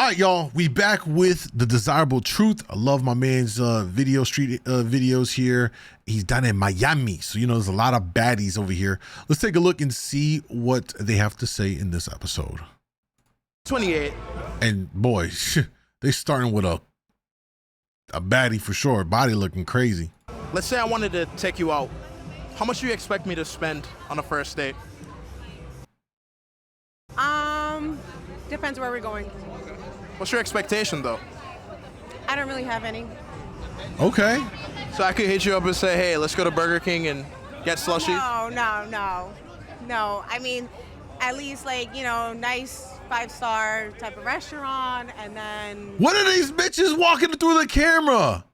All right, y'all, we back with the desirable truth. I love my man's street videos here. He's down in Miami, so you know there's a lot of baddies over here. Let's take a look and see what they have to say in this episode. 28. And boy, they starting with a baddie for sure. Body looking crazy. Let's say I wanted to take you out. How much do you expect me to spend on a first date? Depends where we're going. What's your expectation, though? I don't really have any. Okay. So I could hit you up and say, hey, let's go to Burger King and get slushy? No. I mean, at least like, you know, nice 5-star type of restaurant, and then. What are these bitches walking through the camera?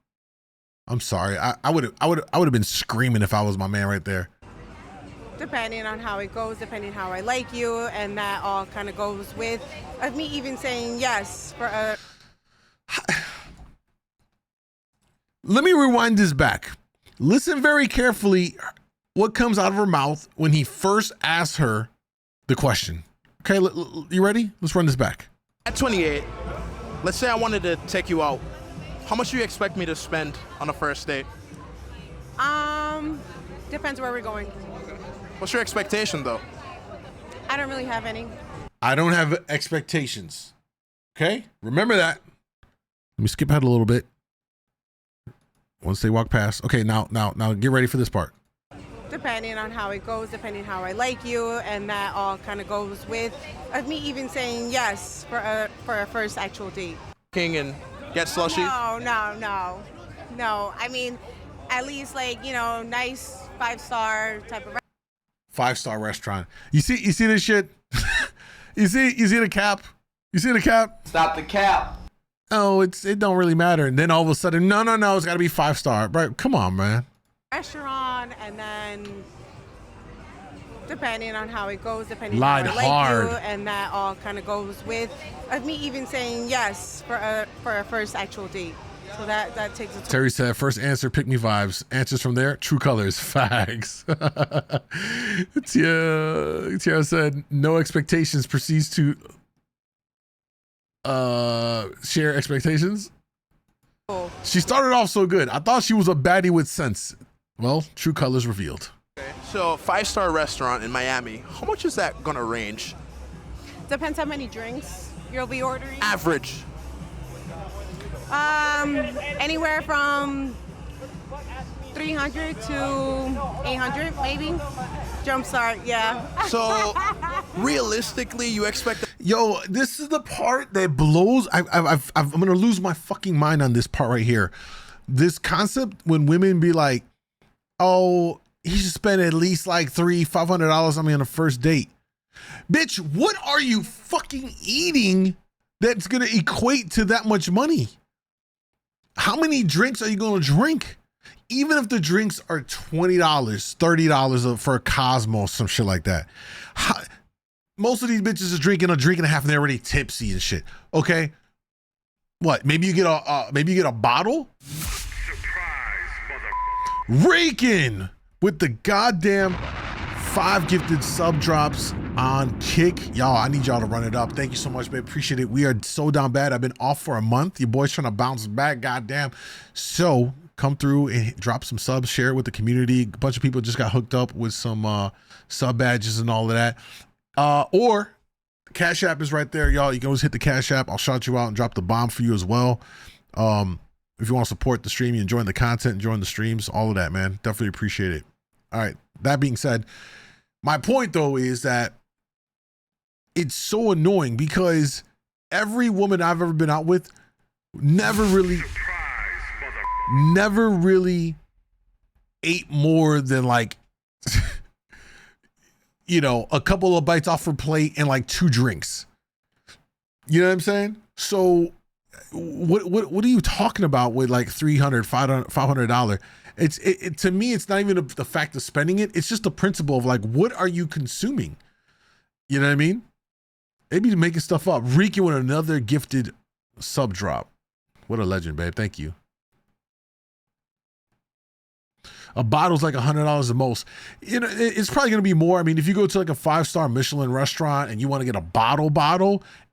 I'm sorry. I would have been screaming if I was my man right there. Depending on how it goes, depending how I like you, and that all kind of goes with me even saying yes for a. Let me rewind this back. Listen very carefully what comes out of her mouth when he first asked her the question. Okay, you ready? Let's run this back. At 28, let's say I wanted to take you out. How much do you expect me to spend on a first date? Depends where we're going. What's your expectation, though? I don't really have any. I don't have expectations. Okay? Remember that. Let me skip ahead a little bit. Once they walk past. Okay, now get ready for this part. Depending on how it goes, depending how I like you, and that all kind of goes with me even saying yes for a first actual date. King and get slushy? No. I mean, at least like, you know, nice 5-star type of. 5-star restaurant. You see this shit? you see the cap? You see the cap? Stop the cap. Oh, it don't really matter. And then all of a sudden, no, it's got to be 5-star. Right? Come on, man. Restaurant, and then depending on how it goes, depending Lied on how I hard. like you, and that all kind of goes with me even saying yes for a first actual date. So that takes a toll. Terry said, first answer, pick me vibes. Answers from there, true colors, fags. Tiara said, no expectations, proceeds to share expectations. She started off so good. I thought she was a baddie with sense. Well, true colors revealed. Okay. So 5-star restaurant in Miami, how much is that gonna range? Depends how many drinks you'll be ordering. Average. Anywhere from 300 to 800, maybe. Jump start, yeah. So realistically, you expect. Yo, this is the part that blows. I'm gonna lose my fucking mind on this part right here. This concept when women be like, "Oh, he should spend at least like $500 on me on a first date." Bitch, what are you fucking eating that's gonna equate to that much money? How many drinks are you gonna drink? Even if the drinks are $20, $30 for a Cosmo, some shit like that. Most of these bitches is drinking a drink and a half and they're already tipsy and shit. Okay, what? Maybe you get a bottle. Surprise, Raking with the goddamn 5 gifted sub drops on Kick. Y'all, I need y'all to run it up. Thank you so much, babe. Appreciate it. We are so down bad. I've been off for a month. Your boy's trying to bounce back. Goddamn. So come through and drop some subs, share it with the community. A bunch of people just got hooked up with some sub badges and all of that. Or Cash App is right there, y'all. You can always hit the Cash App. I'll shout you out and drop the bomb for you as well. If you want to support the stream, you enjoying the content, enjoying the streams, all of that, man. Definitely appreciate it. All right. That being said, my point though is that it's so annoying because every woman I've ever been out with never really ate more than like you know, a couple of bites off her plate and like 2 drinks. You know what I'm saying? So what are you talking about with like $300, $500? It to me, it's not even the fact of spending it. It's just the principle of like, what are you consuming? You know what I mean? Maybe making stuff up. Ricky with another gifted sub drop. What a legend, babe. Thank you. A bottle's like $100 the most. You know, it's probably going to be more. I mean, if you go to like a 5-star Michelin restaurant and you want to get a bottle,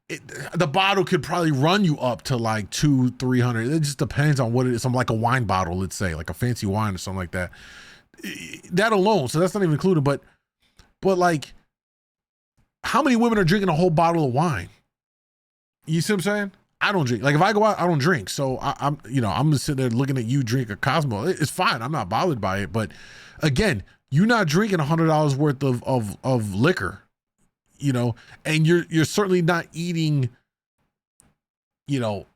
the bottle could probably run you up to like 200-300. It just depends on what it is. Something like a wine bottle, let's say, like a fancy wine or something like that. That alone, so that's not even included. But like, how many women are drinking a whole bottle of wine? You see what I'm saying? I don't drink. Like if I go out, I don't drink. So I'm just sitting there looking at you drink a Cosmo. It's fine. I'm not bothered by it. But again, you're not drinking $100 worth of liquor, you know, and you're certainly not eating, you know,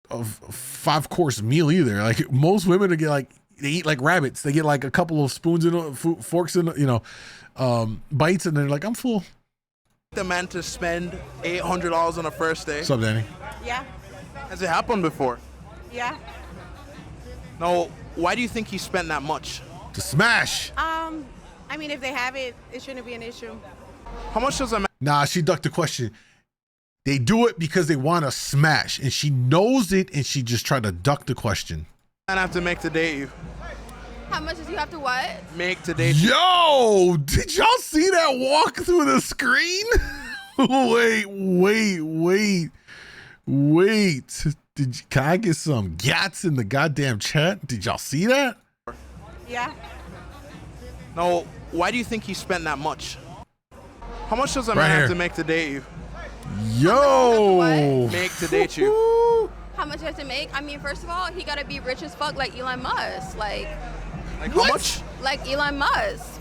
a 5-course meal either. Like most women get like, they eat like rabbits. They get like a couple of spoons and forks and, you know, bites, and they're like, I'm full. The man to spend $800 on a first date. What's up, Danny? Yeah. Has it happened before? Yeah. No. Why do you think he spent that much? To smash. I mean, if they have it, it shouldn't be an issue. How much does a man? Nah, she ducked the question. They do it because they want to smash, and she knows it, and she just tried to duck the question. Have to make to date you? How much does you have to what? Make to date you? Yo, did y'all see that walk through the screen? Wait. Can I get some gats in the goddamn chat? Did y'all see that? Yeah. No. Why do you think he spent that much? How much does a Right man here. have to make to date you? Yo. Make to date you? How much you have to make? I mean, first of all, he gotta be rich as fuck like Elon Musk. Like How much? Like Elon Musk.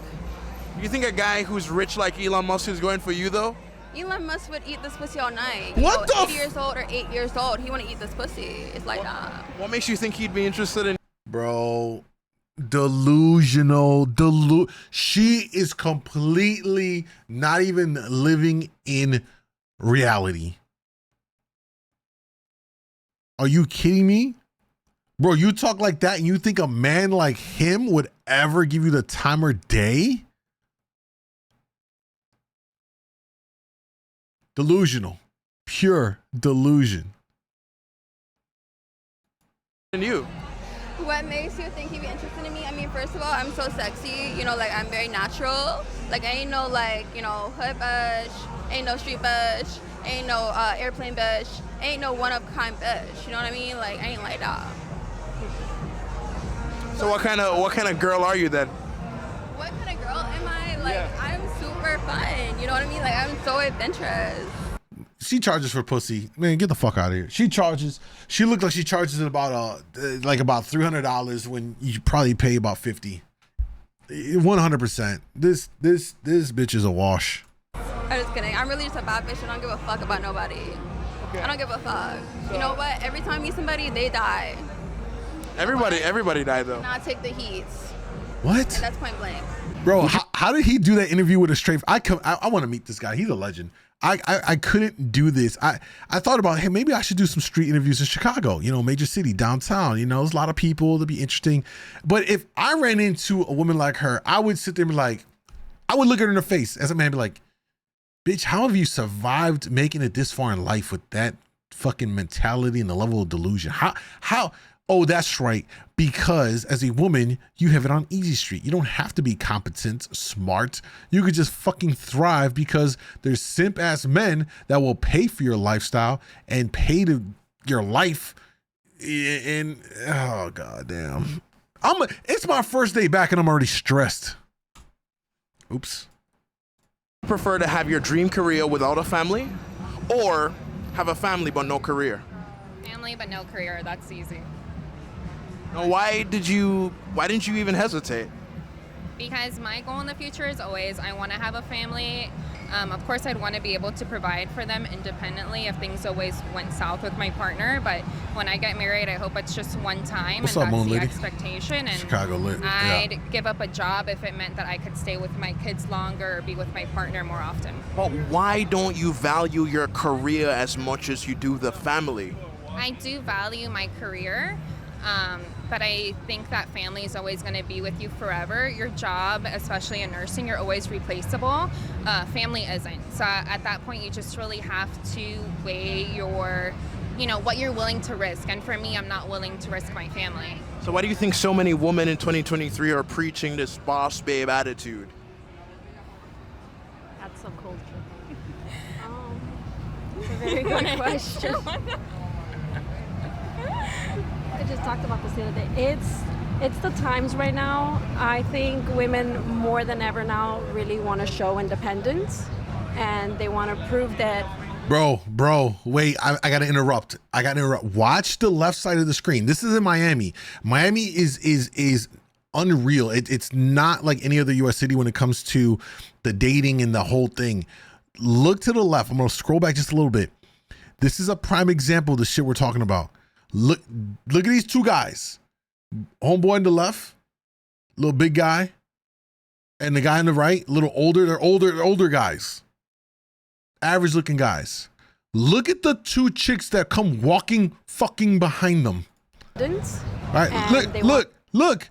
You think a guy who's rich like Elon Musk is going for you though? Elon Musk would eat this pussy all night. What the 80 years old or 8 years old, he wanna eat this pussy. It's like that. What makes you think he'd be interested in? Bro, delusional. She is completely not even living in reality. Are you kidding me? Bro, you talk like that and you think a man like him would ever give you the time of day? Delusional. Pure delusion. In you? What makes you think he'd be interested in me? I mean, first of all, I'm so sexy. You know, like I'm very natural. Like I ain't no like, you know, hood bitch, ain't no street bitch, ain't no airplane bitch, ain't no one-of-kind bitch. You know what I mean? Like I ain't like that. So what kind of girl are you then? What kind of girl am I? Like I'm super fun. You know what I mean? Like I'm so adventurous. She charges for pussy. Man, get the fuck out of here. She looked like she charges about $300 when you probably pay about $50. 100%. This bitch is a wash. I'm just kidding. I'm really just a bad bitch and I don't give a fuck about nobody. Okay. I don't give a fuck. You know what? Every time I meet somebody, they die. Everybody died though. Not take the heat. What? And that's point blank. Bro, how did he do that interview with a straight? I want to meet this guy. He's a legend. I couldn't do this. I thought about, hey, maybe I should do some street interviews in Chicago, you know, major city, downtown. You know, there's a lot of people that'd be interesting. But if I ran into a woman like her, I would sit there and be like, I would look at her in the face as a man, be like, bitch, how have you survived making it this far in life with that fucking mentality and the level of delusion? How? Oh, that's right. Because as a woman, you have it on easy street. You don't have to be competent, smart. You could just fucking thrive because there's simp ass men that will pay for your lifestyle and pay to your life. And oh goddamn, it's my first day back and I'm already stressed. Oops. Prefer to have your dream career without a family, or have a family but no career? Family but no career. That's easy. Now, why didn't you even hesitate? Because my goal in the future is always I want to have a family. Of course, I'd want to be able to provide for them independently if things always went south with my partner. But when I get married, I hope it's just one time. What's and up, that's Moon the Lady? expectation. And Chicago lit. I'd Yeah. give up a job if it meant that I could stay with my kids longer or be with my partner more often. But why don't you value your career as much as you do the family? I do value my career. But I think that family is always going to be with you forever. Your job, especially in nursing, you're always replaceable. Family isn't. So at that point, you just really have to weigh your, what you're willing to risk. And for me, I'm not willing to risk my family. So why do you think so many women in 2023 are preaching this boss babe attitude? That's subculture. very good question. I just talked about this the other day. It's the times right now. I think women more than ever now really want to show independence, and they want to prove that. Bro, wait, I gotta interrupt. Watch the left side of the screen. This is in Miami. Miami is unreal. It's not like any other US city when it comes to the dating and the whole thing. Look to the left. I'm gonna scroll back just a little bit. This is a prime example of the shit we're talking about. Look at these two guys. Homeboy on the left, little big guy, and the guy on the right, little older. They're older guys. Average looking guys. Look at the two chicks that come walking fucking behind them. All right, look. Look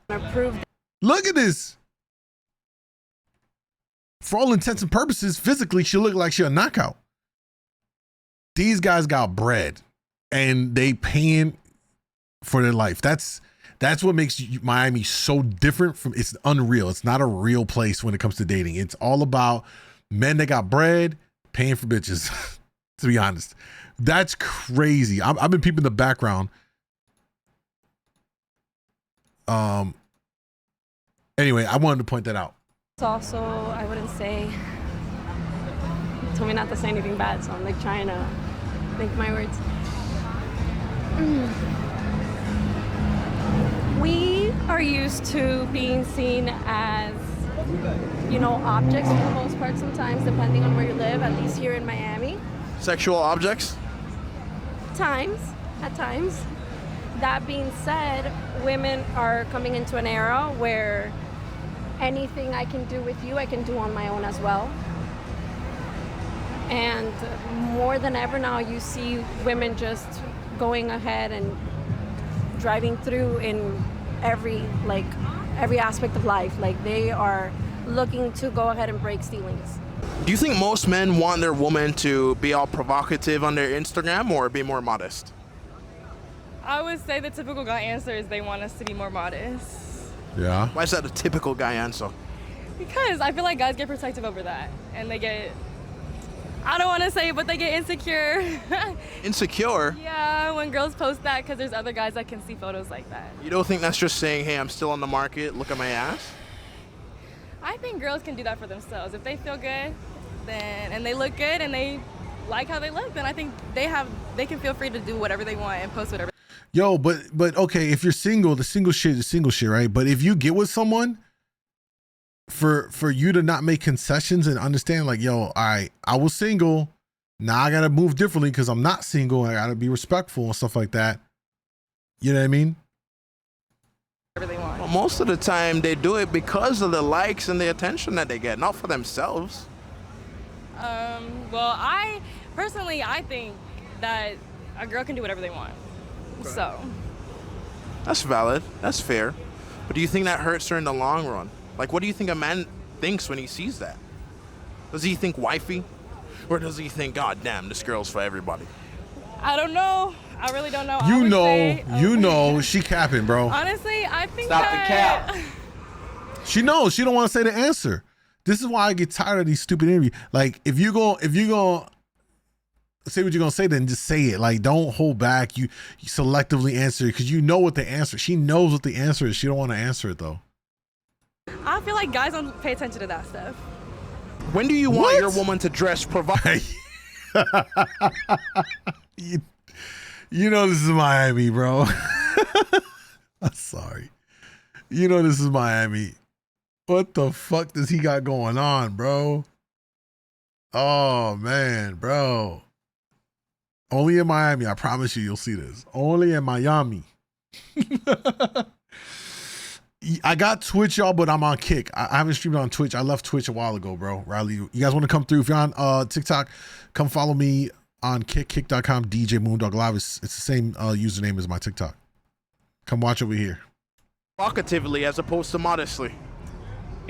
at this. For all intents and purposes, physically, she looked like she a knockout. These guys got bread, and they paying for their life. That's what makes Miami so different from. It's unreal. It's not a real place when it comes to dating. It's all about men that got bread paying for bitches. To be honest, that's crazy. I've been peeping the background. Anyway, I wanted to point that out. It's also, I wouldn't say, you told me not to say anything bad, so I'm like trying to think my words. We are used to being seen as, objects for the most part sometimes, depending on where you live, at least here in Miami. Sexual objects? At times. That being said, women are coming into an era where anything I can do with you, I can do on my own as well. And more than ever now, you see women just going ahead and driving through in every aspect of life. Like, they are looking to go ahead and break ceilings. Do you think most men want their woman to be all provocative on their Instagram or be more modest? I would say the typical guy answer is they want us to be more modest. Yeah. Why is that a typical guy answer? Because I feel like guys get protective over that. And they get, I don't want to say it, but they get insecure. Insecure? Yeah, when girls post that because there's other guys that can see photos like that. You don't think that's just saying, hey, I'm still on the market, look at my ass? I think girls can do that for themselves. If they feel good, and they look good and they like how they look, then I think they can feel free to do whatever they want and post whatever. Yo, but okay, if you're single, the single shit is single shit, right? But if you get with someone, for you to not make concessions and understand, like, yo, all right, I was single, now I gotta move differently because I'm not single. I gotta be respectful and stuff like that. You know what I mean? Whatever they want. Well, most of the time they do it because of the likes and the attention that they get, not for themselves. Well, I think that a girl can do whatever they want. Okay. So. That's valid. That's fair. But do you think that hurts her in the long run? Like, what do you think a man thinks when he sees that? Does he think wifey? Or does he think, God damn, this girl's for everybody? I don't know. I really don't know. You know, she capping, bro. Honestly, I think Stop the cap. She knows. She don't want to say the answer. This is why I get tired of these stupid interviews. Like, if you go say what you're gonna say, then just say it. Like, don't hold back. You selectively answer because you know what the answer. She knows what the answer is. She don't want to answer it though. I feel like guys don't pay attention to that stuff. When do you want your woman to dress provocative? You know this is Miami, bro. I'm sorry. You know this is Miami. What the fuck does he got going on, bro? Oh, man, bro. Only in Miami. I promise you'll see this. Only in Miami. I got Twitch, y'all, but I'm on Kick. I haven't streamed on Twitch. I left Twitch a while ago, bro. Riley, you guys want to come through? If you're on TikTok, come follow me on kick.com, djmoondawglive. It's the same username as my TikTok. Come watch over here. Provocatively as opposed to modestly.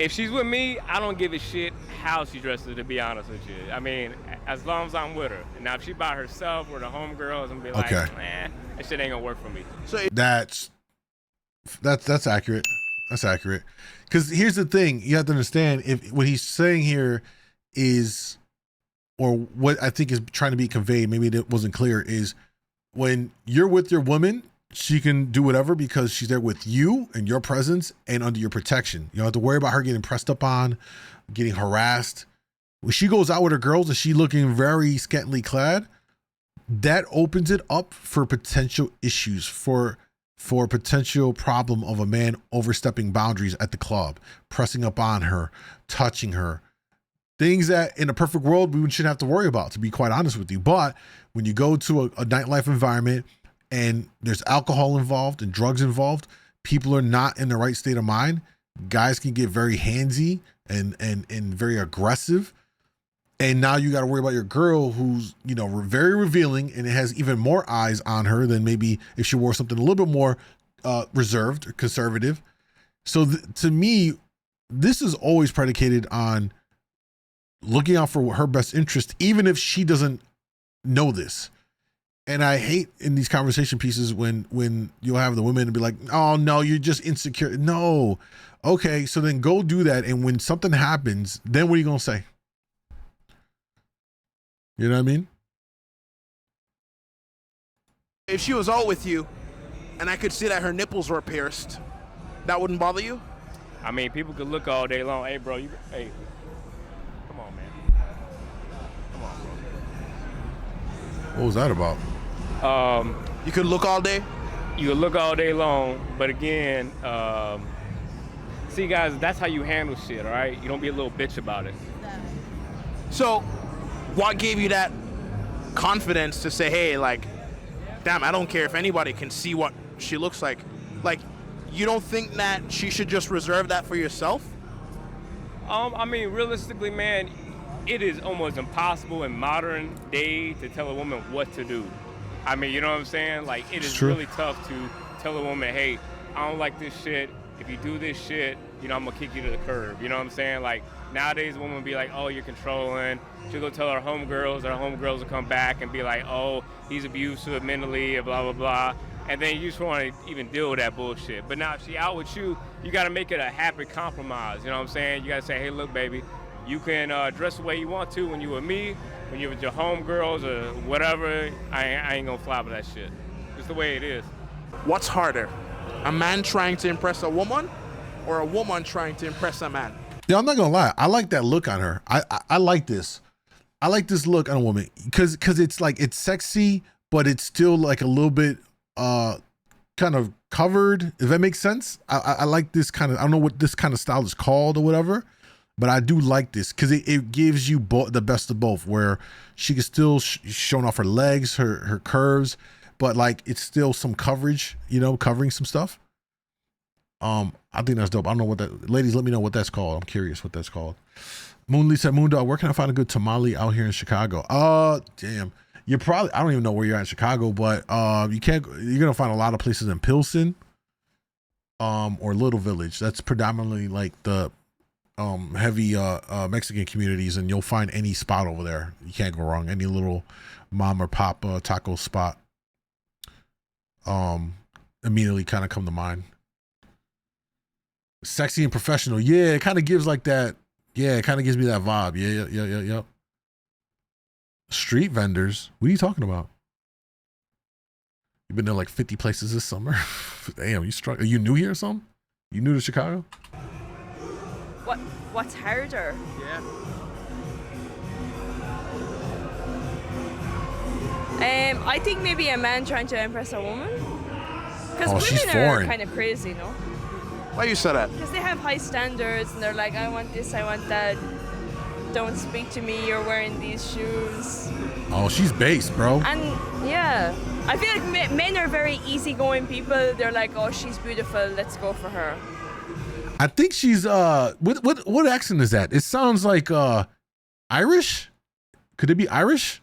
If she's with me, I don't give a shit how she dresses, to be honest with you. I mean, as long as I'm with her. Now, if she by herself or the homegirls, I'm be like, man, that shit ain't gonna work for me. So that's accurate. That's accurate. Because here's the thing. You have to understand, if what he's saying here is or what I think is trying to be conveyed, maybe it wasn't clear, is when you're with your woman, she can do whatever because she's there with you and your presence and under your protection. You don't have to worry about her getting pressed up on, getting harassed. When she goes out with her girls and she looking very scantily clad, that opens it up for potential issues, for potential problem of a man overstepping boundaries at the club, pressing up on her, touching her. Things that in a perfect world we shouldn't have to worry about, to be quite honest with you. But when you go to a nightlife environment and there's alcohol involved and drugs involved, people are not in the right state of mind. Guys can get very handsy and very aggressive. And now you got to worry about your girl who's, you know, very revealing, and it has even more eyes on her than maybe if she wore something a little bit more reserved or conservative. So to me, this is always predicated on looking out for her best interest, even if she doesn't know this. And I hate in these conversation pieces when you'll have the women and be like, oh no, you're just insecure. No. Okay. So then go do that. And when something happens, then what are you going to say? You know what I mean? If she was out with you and I could see that her nipples were pierced, that wouldn't bother you? I mean, people could look all day long. Hey, bro, hey, come on, man. Come on, bro. What was that about? You could look all day? You could look all day long, but again, see, guys, that's how you handle shit, all right? You don't be a little bitch about it. So, what gave you that confidence to say, hey, like, damn, I don't care if anybody can see what she looks like? Like, you don't think that she should just reserve that for yourself? I mean, realistically, man, it is almost impossible in modern day to tell a woman what to do. I mean, you know what I'm saying? Like, it is really tough to tell a woman, hey, I don't like this shit. If you do this shit, you know, I'm gonna kick you to the curb. You know what I'm saying? Like, nowadays, a woman will be like, oh, you're controlling. She'll go tell her homegirls will come back and be like, oh, he's abusive mentally, blah, blah, blah. And then you just want to even deal with that bullshit. But now if she out with you, you got to make it a happy compromise. You know what I'm saying? You got to say, hey, look, baby, you can dress the way you want to when you with me, when you're with your homegirls or whatever. I ain't going to fly with that shit. It's the way it is. What's harder, a man trying to impress a woman or a woman trying to impress a man? Yeah, I'm not gonna lie. I like that look on her. I like this. I like this look on a woman because it's like, it's sexy, but it's still like a little bit kind of covered. If that makes sense. I like this kind of. I don't know what this kind of style is called or whatever, but I do like this because it gives you the best of both, where she can still showing off her legs, her curves, but like it's still some coverage, you know, covering some stuff. I think that's dope. I don't know what that, ladies, let me know what that's called. I'm curious what that's called. Moonlee said, MoonDawg, where can I find a good tamale out here in Chicago? Damn. You're probably, I don't even know where you're at in Chicago, but you're gonna find a lot of places in Pilsen or Little Village. That's predominantly like the heavy Mexican communities, and you'll find any spot over there. You can't go wrong. Any little mom or pop taco spot immediately kind of come to mind. Sexy and professional. Yeah, it kind of gives like that. Yeah, it kind of gives me that vibe. Yeah. Street vendors. What are you talking about? You've been there like 50 places this summer. Damn, you struck. Are you new here or something? You new to Chicago? What's harder? Yeah. I think maybe a man trying to impress a woman. Because women are kind of crazy, no? Why you said that? Because they have high standards and they're like, I want this, I want that. Don't speak to me, you're wearing these shoes. Oh, she's based, bro. And yeah, I feel like men are very easygoing people. They're like, oh, she's beautiful, let's go for her. I think she's what accent is that? It sounds like Irish. Could it be Irish?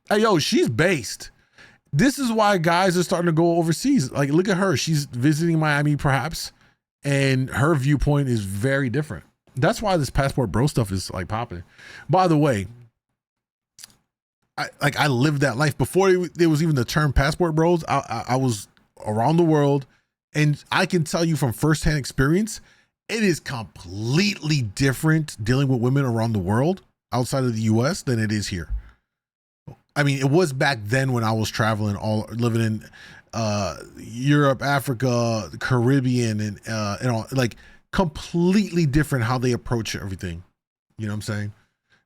Hey, yo, she's based. This is why guys are starting to go overseas. Like, look at her. She's visiting Miami, perhaps, and her viewpoint is very different. That's why this passport bro stuff is like popping. By the way, I lived that life before there was even the term passport bros. I was around the world, and I can tell you from firsthand experience, it is completely different dealing with women around the world outside of the US than it is here. I mean, it was back then when I was traveling, all living in Europe, Africa, the Caribbean, and all, like completely different how they approach everything. You know what I'm saying?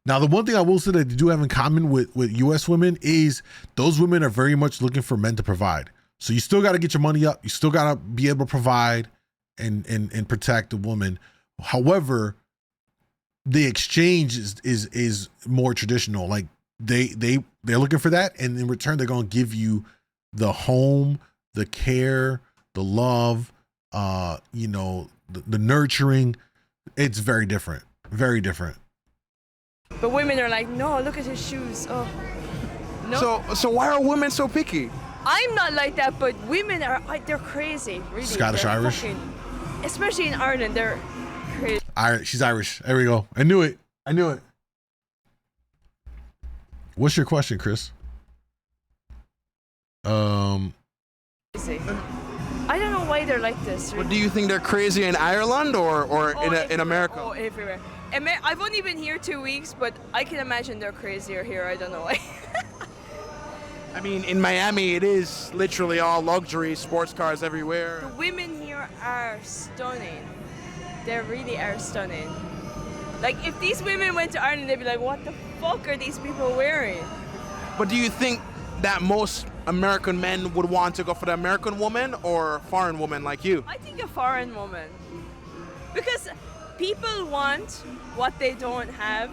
Now, the one thing I will say that they do have in common with US women is those women are very much looking for men to provide. So you still got to get your money up. You still got to be able to provide and protect the woman. However, the exchange is more traditional. Like they're looking for that, and in return they're going to give you the home, the care, the love, you know, the nurturing. It's very different. Very different. But women are like, no, look at his shoes. Oh, no. So why are women so picky? I'm not like that, but women are, they're crazy. Really. Scottish They're Irish? Especially in Ireland, they're crazy. She's Irish. There we go. I knew it. What's your question, Chris? I don't know why they're like this. Really. What, do you think they're crazy in Ireland or in America? Oh, everywhere. I've only been here 2 weeks, but I can imagine they're crazier here. I don't know why. I mean, in Miami, it is literally all luxury, sports cars everywhere. The women here are stunning. They really are stunning. Like, if these women went to Ireland, they'd be like, what the fuck are these people wearing? But do you think that most American men would want to go for the American woman or foreign woman like you? I think a foreign woman. Because people want what they don't have.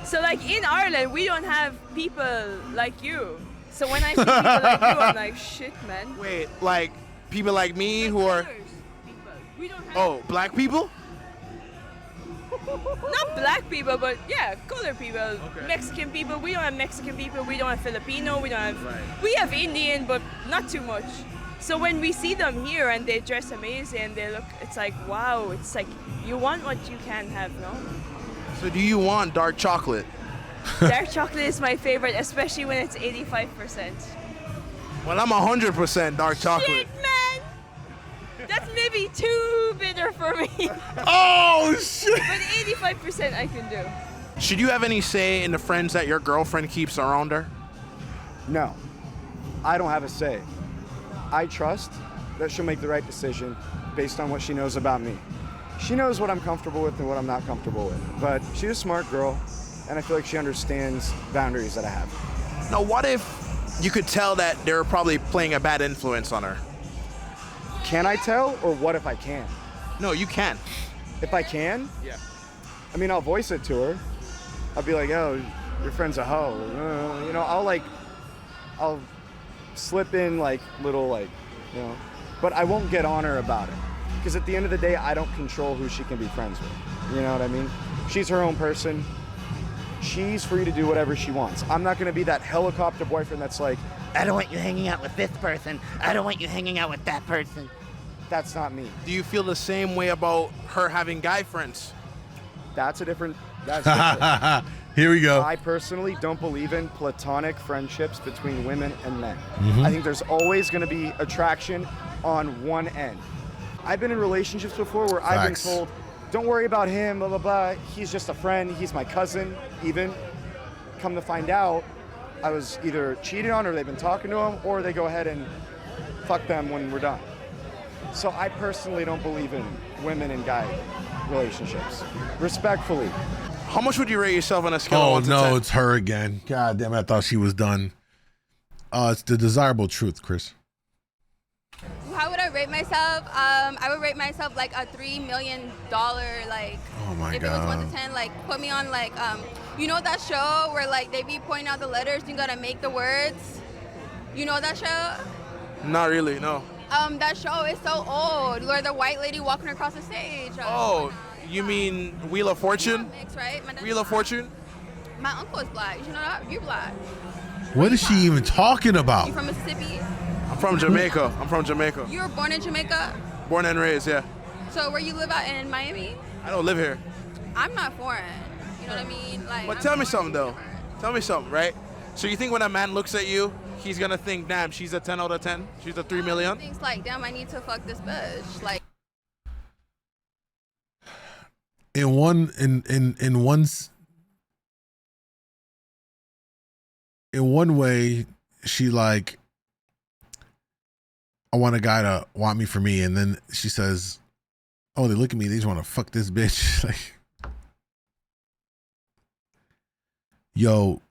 So like in Ireland, we don't have people like you. So when I see people like you, I'm like, shit, man. Wait, like people like me who are... People. We don't have... Oh, black people? Not black people, but yeah, colored people. Okay. Mexican people. We don't have Mexican people. We don't have Filipino. We don't have... Right. We have Indian, but not too much. So when we see them here and they dress amazing and they look, it's like, wow, it's like, you want what you can have, no? So do you want dark chocolate? Dark chocolate is my favorite, especially when it's 85%. Well, I'm 100% dark chocolate. Shit, man! That's maybe too bitter for me. Oh, shit! But 85% I can do. Should you have any say in the friends that your girlfriend keeps around her? No, I don't have a say. I trust that she'll make the right decision based on what she knows about me. She knows what I'm comfortable with and what I'm not comfortable with. But she's a smart girl, and I feel like she understands boundaries that I have. Now, what if you could tell that they're probably playing a bad influence on her? Can I tell, or what if I can? No, you can. If I can? Yeah. I mean, I'll voice it to her. I'll be like, oh, your friend's a hoe. You know, I'll slip in like little like, you know, but I won't get on her about it. Because at the end of the day, I don't control who she can be friends with. You know what I mean? She's her own person. She's free to do whatever she wants. I'm not going to be that helicopter boyfriend that's like, I don't want you hanging out with this person. I don't want you hanging out with that person. That's not me. Do you feel the same way about her having guy friends? That's different. Here we go. I personally don't believe in platonic friendships between women and men. Mm-hmm. I think there's always going to be attraction on one end. I've been in relationships before where I've been told, don't worry about him, blah, blah, blah. He's just a friend. He's my cousin, even. Come to find out, I was either cheated on or they've been talking to him, or they go ahead and fuck them when we're done. So I personally don't believe in women and guy relationships. Respectfully. How much would you rate yourself on a scale of 1 to 10? Oh, no, it's her again. God damn it, I thought she was done. It's the desirable truth, Chris. How would I rate myself? I would rate myself like a $3 million, like, oh my if God. it was 1 to 10, like, put me on, like, you know that show where, like, they be pointing out the letters, you gotta make the words? You know that show? Not really, no. That show is so old, where the white lady walking across the stage. Oh, you mean Wheel of Fortune? Mix, right? Wheel of Fortune? My uncle is black. You know that? You're black. What is she even talking about? You from Mississippi? I'm from Jamaica. You were born in Jamaica? Born and raised, yeah. So where you live out in Miami? I don't live here. I'm not foreign. You know what I mean? Like. But tell me something, though. Tell me something, right? So you think when a man looks at you, he's gonna think, damn, she's a 10 out of 10? She's a 3 million? He thinks like, damn, I need to fuck this bitch. Like. In one in one way, she like, I want a guy to want me for me. And then she says, oh, they look at me. They just want to fuck this bitch. Like, yo,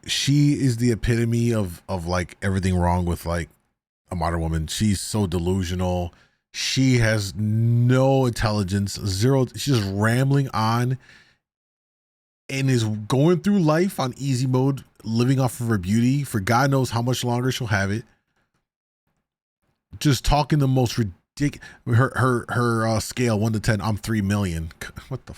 she is the epitome of like everything wrong with like a modern woman. She's so delusional. She has no intelligence, zero. She's just rambling on and is going through life on easy mode, living off of her beauty for God knows how much longer she'll have it. Just talking the most ridiculous. Her scale 1 to 10. I'm 3 million. What the?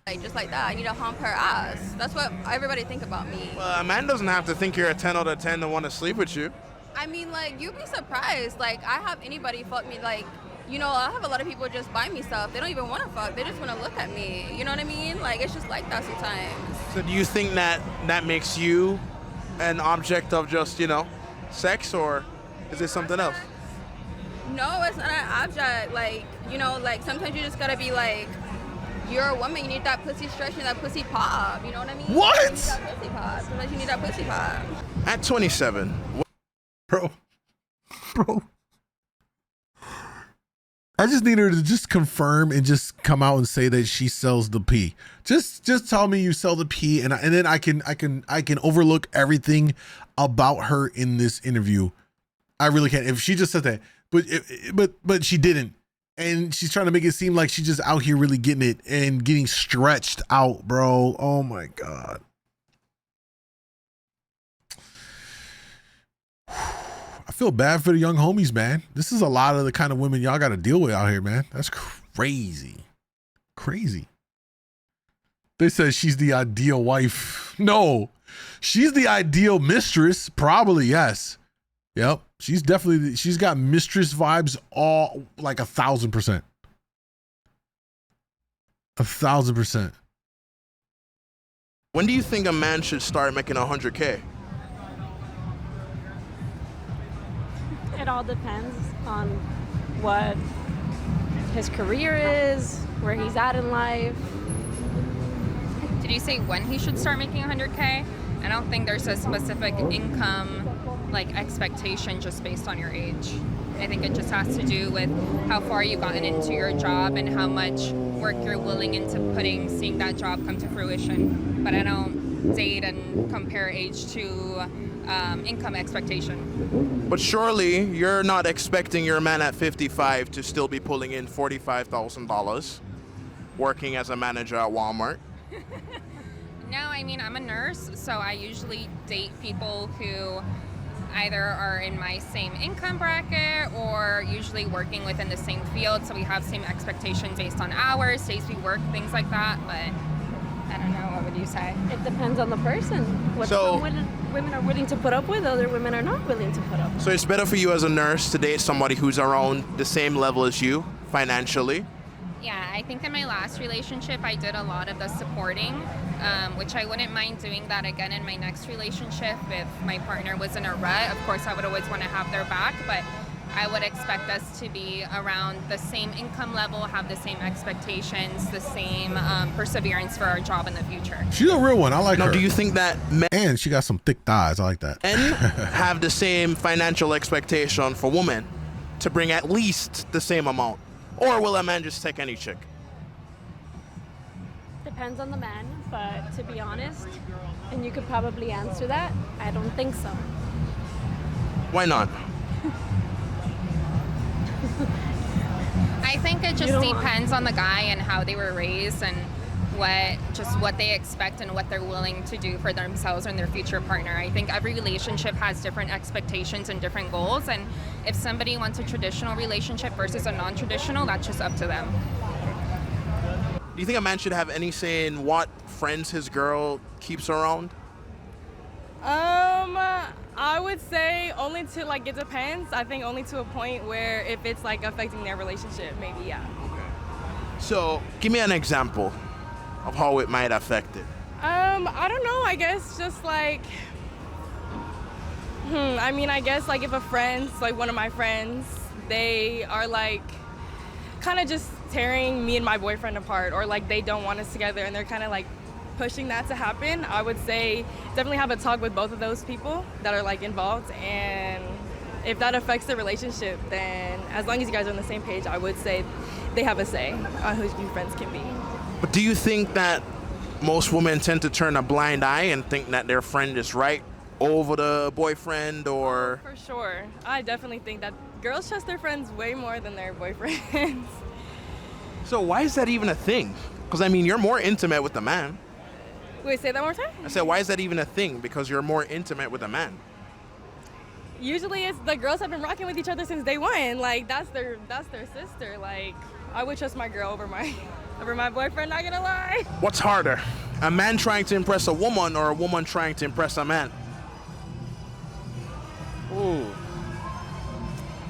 Like just like that, I need to hump her ass. That's what everybody think about me. Well, a man doesn't have to think you're a 10 out of 10 to want to sleep with you. I mean, like, you'd be surprised. Like, I have anybody fuck me. Like, you know, I have a lot of people just buy me stuff. They don't even want to fuck. They just want to look at me. You know what I mean? Like, it's just like that sometimes. So do you think that makes you an object of just, you know, sex, or is it something else? No, it's not an object. Like, you know, like, sometimes you just got to be like, you're a woman, you need that pussy stretch and that pussy pop. You know what I mean? What? You need that pussy pop. Sometimes you need that pussy pop. At 27. Bro. I just need her to just confirm and just come out and say that she sells the pee. Just tell me you sell the pee, and then I can overlook everything about her in this interview. I really can. If she just said that, but she didn't, and she's trying to make it seem like she's just out here really getting it and getting stretched out, bro. Oh my God. I feel bad for the young homies, man. This is a lot of the kind of women y'all got to deal with out here, man. That's crazy. Crazy. They said she's the ideal wife. No, she's the ideal mistress. Probably, yes. Yep. She's got mistress vibes all like 1,000%. 1,000%. When do you think a man should start making 100K? It all depends on what his career is, where he's at in life. Did you say when he should start making 100K? I don't think there's a specific income like expectation just based on your age. I think it just has to do with how far you've gotten into your job and how much work you're willing into seeing that job come to fruition. But I don't date and compare age to income expectation. But surely you're not expecting your man at 55 to still be pulling in $45,000 working as a manager at Walmart. No, I mean, I'm a nurse, so I usually date people who either are in my same income bracket or usually working within the same field, so we have same expectations based on hours, days we work, things like that. But I don't know, what would you say? It depends on the person. What some women are willing to put up with, other women are not willing to put up with. So it's better for you as a nurse to date somebody who's around the same level as you financially? Yeah, I think in my last relationship, I did a lot of the supporting, which I wouldn't mind doing that again in my next relationship. If my partner was in a rut, of course, I would always want to have their back, but I would expect us to be around the same income level, have the same expectations, the same perseverance for our job in the future. She's a real one. I like her. Now, do you think that men and she got some thick thighs. I like that. have the same financial expectation for women to bring at least the same amount? Or will a man just take any chick? Depends on the man, but to be honest, and you could probably answer that, I don't think so. Why not? I think it just depends on the guy and how they were raised and what they expect and what they're willing to do for themselves and their future partner. I think every relationship has different expectations and different goals, and if somebody wants a traditional relationship versus a non-traditional, that's just up to them. Do you think a man should have any say in what friends his girl keeps around? I would say only to, like, it depends. I think only to a point where if it's like affecting their relationship, maybe, yeah. So give me an example of how it might affect it. I don't know, I guess just like, I mean, I guess like if a friend's, like one of my friends, they are like kind of just tearing me and my boyfriend apart, or like they don't want us together and they're kind of like pushing that to happen, I would say definitely have a talk with both of those people that are like involved, and if that affects the relationship, then as long as you guys are on the same page, I would say they have a say on who your friends can be. But do you think that most women tend to turn a blind eye and think that their friend is right over the boyfriend, or? For sure. I definitely think that girls trust their friends way more than their boyfriends. So why is that even a thing? Because I mean, you're more intimate with the man. Wait, say that one more time? I said, why is that even a thing? Because you're more intimate with a man. Usually it's the girls have been rocking with each other since day one. Like that's their sister. Like I would trust my girl over my boyfriend, not gonna lie. What's harder? A man trying to impress a woman or a woman trying to impress a man? Ooh,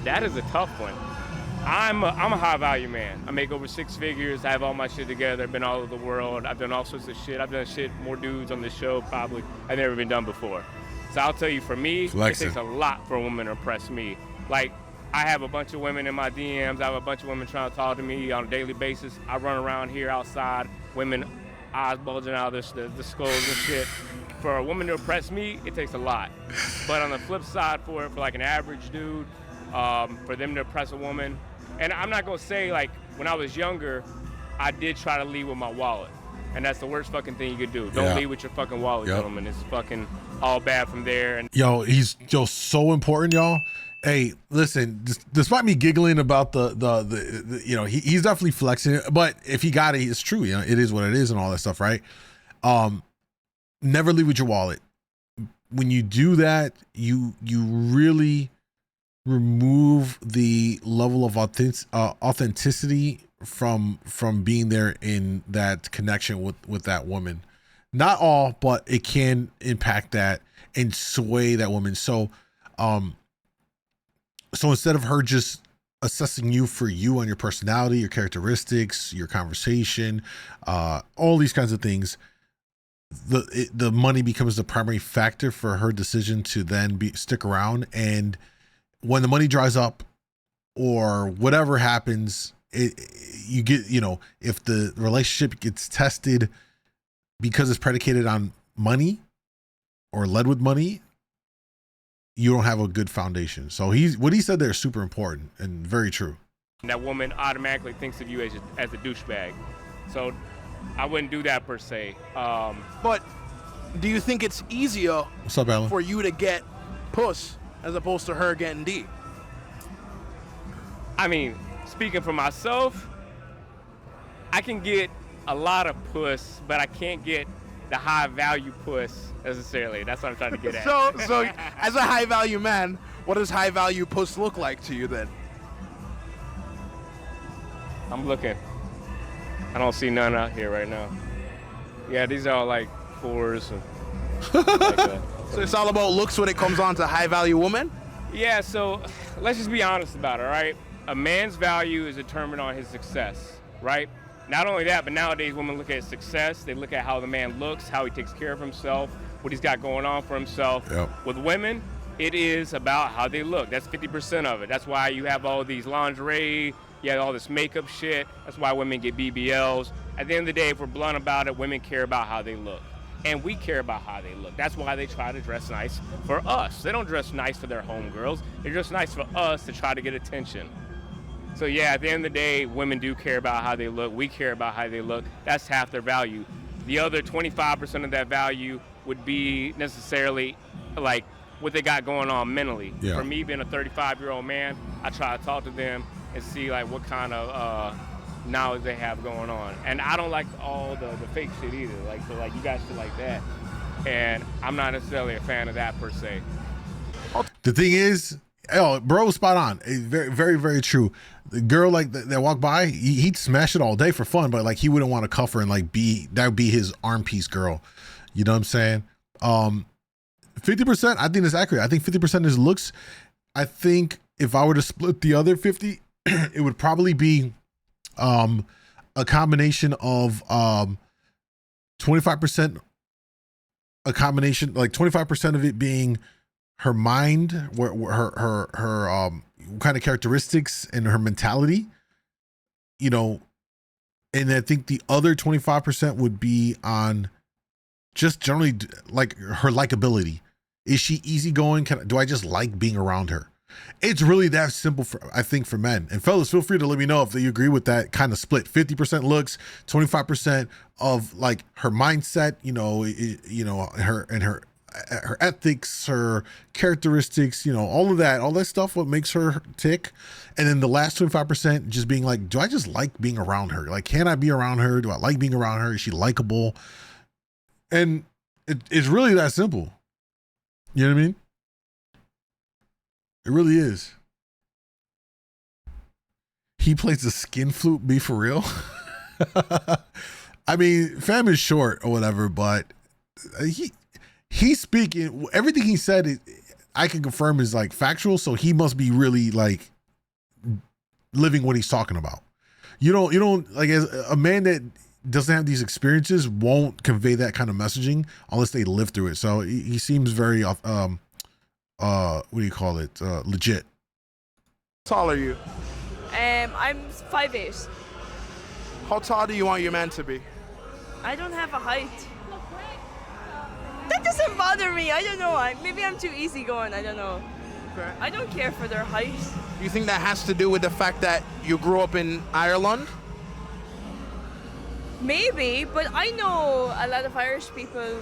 that is a tough one. I'm a high value man. I make over 6 figures. I have all my shit together. I've been all over the world. I've done all sorts of shit. I've done shit more dudes on this show probably I've never been done before. So I'll tell you, for me, Flexing. It takes a lot for a woman to impress me. Like, I have a bunch of women in my DMs. I have a bunch of women trying to talk to me on a daily basis. I run around here outside, women eyes bulging out of the skulls and shit. For a woman to impress me, it takes a lot. But on the flip side, for like an average dude, for them to impress a woman, and I'm not gonna say, like, when I was younger, I did try to lead with my wallet. And that's the worst fucking thing you could do. Don't lead with your fucking wallet, gentlemen. It's fucking all bad from there. And Yo, he's so important, y'all. Hey, listen, despite me giggling about the you know, he's definitely flexing it, but if he got it, it's true. You know, it is what it is and all that stuff, right? Never leave with your wallet. When you do that, you really remove the level of authenticity from being there in that connection with that woman. Not all, but it can impact that and sway that woman. So instead of her just assessing you for you on your personality, your characteristics, your conversation, all these kinds of things, the money becomes the primary factor for her decision to then stick around. And when the money dries up or whatever happens, you get, you know, if the relationship gets tested because it's predicated on money or led with money, you don't have a good foundation. So what he said there is super important and very true. that woman automatically thinks of you as a douchebag. So I wouldn't do that per se. But do you think it's easier What's up, Alan? for you to get puss as opposed to her getting D? I mean, speaking for myself, I can get a lot of puss, but I can't get the high value puss necessarily. That's what I'm trying to get at. So as a high value man, what does high value puss look like to you then? I'm looking. I don't see none out here right now. Yeah, these are all like 4s. And like that. So it's all about looks when it comes on to high value woman? Yeah, so let's just be honest about it, all right? A man's value is determined on his success, right? Not only that, but nowadays women look at success. They look at how the man looks, how he takes care of himself, what he's got going on for himself. Yep. With women, it is about how they look. That's 50% of it. That's why you have all these lingerie, you have all this makeup shit. That's why women get BBLs. At the end of the day, if we're blunt about it, women care about how they look. And we care about how they look. That's why they try to dress nice for us. They don't dress nice for their homegirls. They dress nice for us to try to get attention. So yeah, at the end of the day, women do care about how they look. We care about how they look. That's half their value. The other 25% of that value would be necessarily like what they got going on mentally. Yeah. For me, being a 35-year-old man, I try to talk to them and see like what kind of knowledge they have going on. And I don't like all the fake shit either. Like, so like you got shit like that. And I'm not necessarily a fan of that per se. The thing is, bro, spot on. Very, very, very true. The girl like that walked by, he'd smash it all day for fun, but like he wouldn't want to cuff her and like that would be his arm piece girl. You know what I'm saying? 50%, I think that's accurate. I think 50% is looks. I think if I were to split the other 50, it would probably be a combination of 25%, a combination like 25% of it being her mind, her kind of characteristics and her mentality, you know, and I think the other 25% would be on Just generally, like her likability. Is she easygoing? Do I just like being around her? It's really that simple I think for men. And fellas, feel free to let me know if you agree with that kind of split. 50% looks, 25% of like her mindset, her ethics, her characteristics, all of that stuff, what makes her tick. And then the last 25% just being like, do I just like being around her? Like, can I be around her? Do I like being around her? Is she likable? And it's really that simple. You know what I mean? It really is. He plays the skin flute, be for real? I mean, fam is short or whatever, but he's speaking, everything he said, I can confirm is like factual, so he must be really like living what he's talking about. You don't like, as a man that doesn't have these experiences won't convey that kind of messaging unless they live through it. So he seems very what do you call it, legit. How tall are you? I'm 5'8". How tall do you want your man to be? I don't have a height. That doesn't bother me. I don't know. Maybe I'm too easygoing. I don't know. Okay. I don't care for their height. Do you think that has to do with the fact that you grew up in Ireland? Maybe, but I know a lot of Irish people,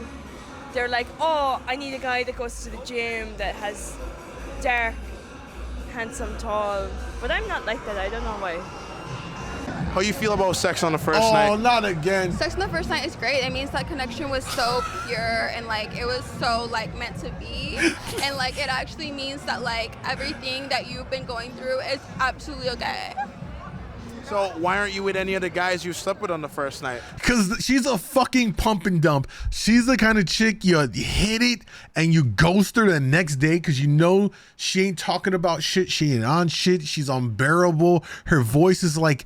they're like, oh, I need a guy that goes to the gym, that has dark, handsome, tall. But I'm not like that. I don't know why. How you feel about sex on the first night? Oh, not again. Sex on the first night is great. It means that connection was so pure and like it was so like meant to be. And like it actually means that like everything that you've been going through is absolutely okay. So why aren't you with any of the guys you slept with on the first night? Because she's a fucking pump and dump. She's the kind of chick you hit it and you ghost her the next day because you know she ain't talking about shit. She ain't on shit. She's unbearable. Her voice is like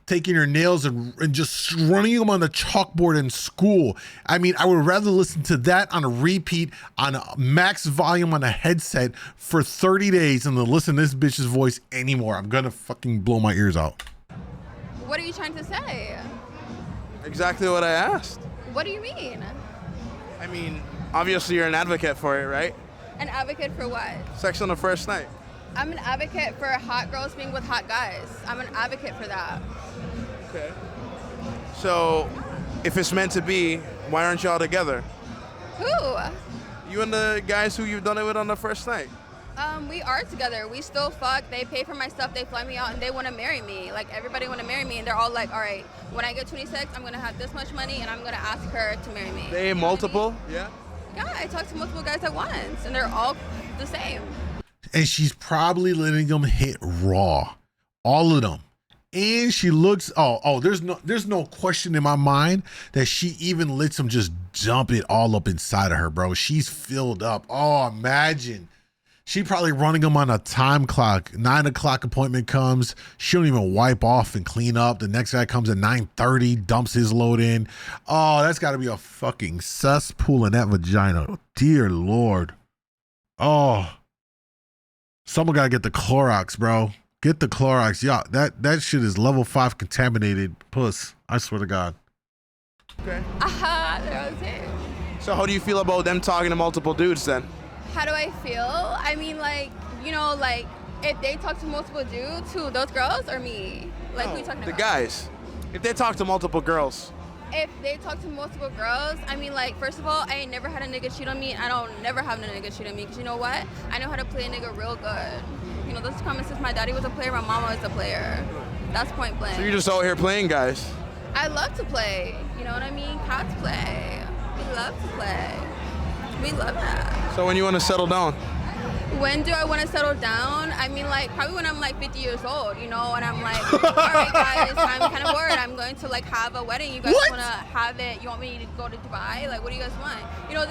taking her nails and just running them on the chalkboard in school. I mean, I would rather listen to that on a repeat on a max volume on a headset for 30 days than to listen to this bitch's voice anymore. I'm gonna fucking blow my ears out. What are you trying to say? Exactly what I asked. What do you mean? I mean, obviously you're an advocate for it, right? An advocate for what? Sex on the first night. I'm an advocate for hot girls being with hot guys. I'm an advocate for that. Okay. So, if it's meant to be, why aren't y'all together? Who? You and the guys who you've done it with on the first night. We are together. We still fuck. They pay for my stuff. They fly me out, and they want to marry me. Like everybody want to marry me, and they're all like, "All right, when I get 26, I'm gonna have this much money, and I'm gonna ask her to marry me." They multiple? Yeah. Yeah, I talked to multiple guys at once, and they're all the same. And she's probably letting them hit raw, all of them. And she looks, there's no question in my mind that she even lets them just dump it all up inside of her, bro. She's filled up. Oh, imagine. She probably running them on a time clock. 9 o'clock appointment comes. She don't even wipe off and clean up. The next guy comes at 9:30, dumps his load in. Oh, that's got to be a fucking cesspool in that vagina. Dear Lord. Oh, someone got to get the Clorox, bro. Get the Clorox. Yeah, that shit is level 5 contaminated puss. I swear to God. Okay. There was it. So how do you feel about them talking to multiple dudes then? How do I feel? I mean, like, like if they talk to multiple dudes, who, those girls or me? Like, who are you talking about? The guys. If they talk to multiple girls. If they talk to multiple girls, I mean, like, first of all, I ain't never had a nigga cheat on me. I don't never have a nigga cheat on me. Because you know what? I know how to play a nigga real good. This comment since my daddy was a player, my mama was a player. That's point blank. So you're just out here playing guys? I love to play. You know what I mean? Cats play. We love to play. We love that. So when you want to settle down? When do I want to settle down? I mean, like, probably when I'm like 50 years old, and I'm like, all right, guys, I'm kind of bored. I'm going to like have a wedding. You guys want to have it? You want me to go to Dubai? Like, what do you guys want?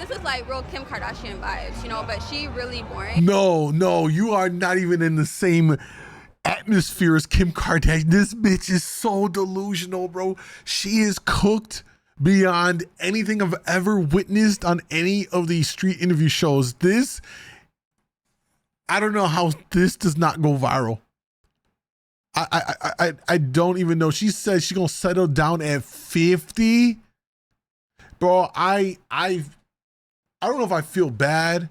This is like real Kim Kardashian vibes, but she really boring. No, you are not even in the same atmosphere as Kim Kardashian. This bitch is so delusional, bro. She is cooked beyond anything I've ever witnessed on any of these street interview shows. I don't know how this does not go viral. I don't even know. She said she's gonna settle down at 50. Bro, I don't know if I feel bad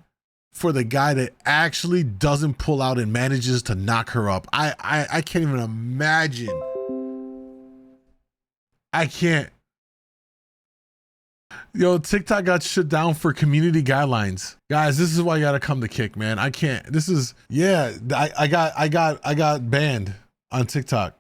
for the guy that actually doesn't pull out and manages to knock her up. I can't even imagine. I can't. Yo, TikTok got shut down for community guidelines. Guys, this is why you gotta come to Kick, man. I can't. This is, yeah, I got banned on TikTok.